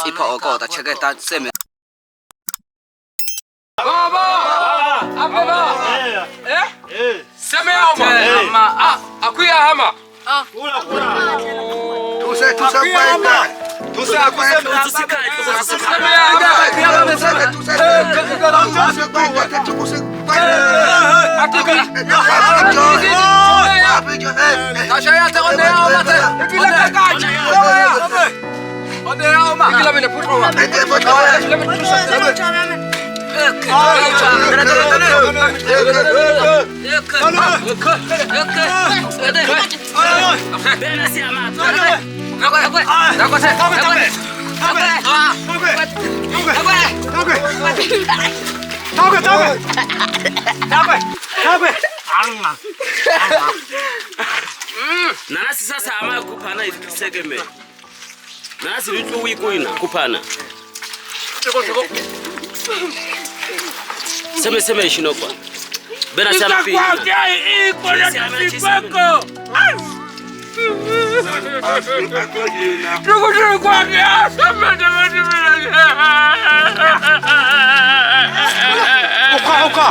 Ipo ako ta check ta seme. Seme ama. Akuya hama. Tusa baita. Tusa akuya Nasi sasa ama kupana ifikisegeme. Nasi vitu wiko ina kupana. Sema ishinokwa. Bena sana pia. Iko na kipako. Tuko kwa kia sema Uka.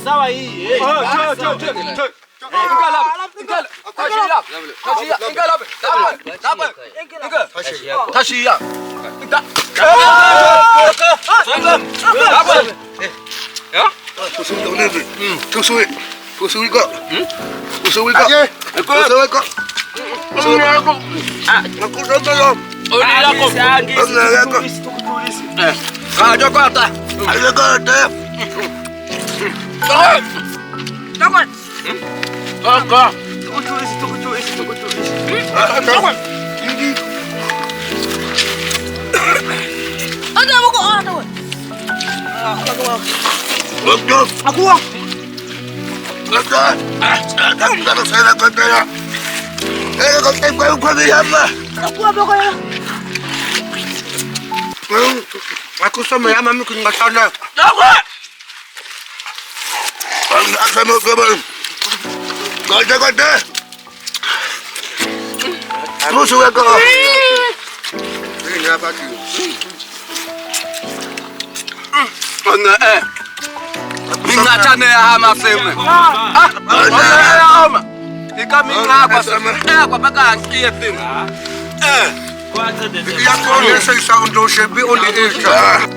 Sawa hii. Aku sama ya mami kuning sana. Sama kabar. Gada. Terus suka kau. Ini apa tu? Enggak minga chane ya hama sema. Ya hama. Ika minga apa sema? Apa baka kia tena. Ya kau ni saya sound dosebi oni eka.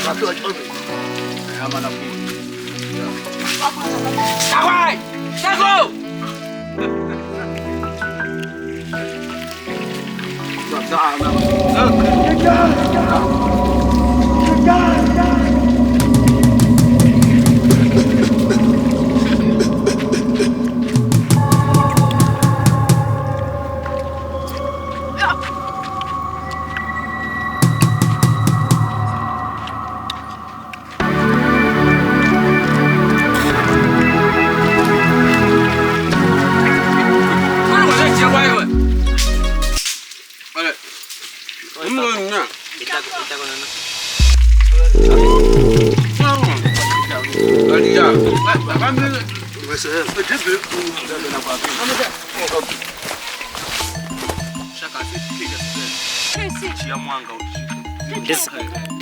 Satu aja. Hama nak. Kawai. Jago.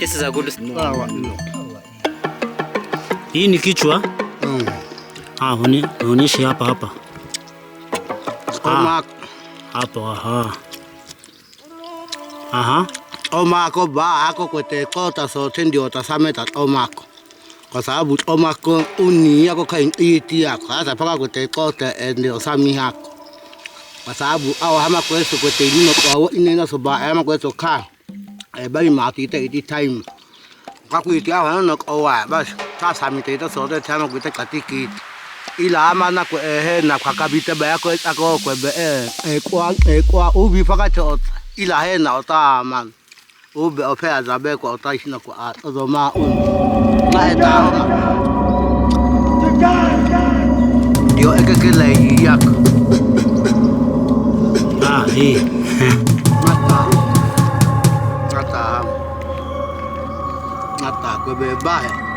This is a good. Hii ni kichwa. Onyeshe hapa. Hapo Omako ba ako kwete kota sote ndio utasameta omako. Kwa sababu omako uni yako iti yako. Hata paka kwete kota ndio sami yako. Kwa sababu hama kweso kwete inino kwa inino soba hama kweso ka. Bali matite iti time. Kwa kwiti hawa no kwa basi ta samite ito sote tama kwete katiki. Ila ama na kwe na kwa kabite ba yako ako kwe kwa ubi paka chot. Ila na ota man. Ube ope Hadzabe kwa utaishina kwa azoma na etahoma ndio ekekele yak hii nata kwebe bahe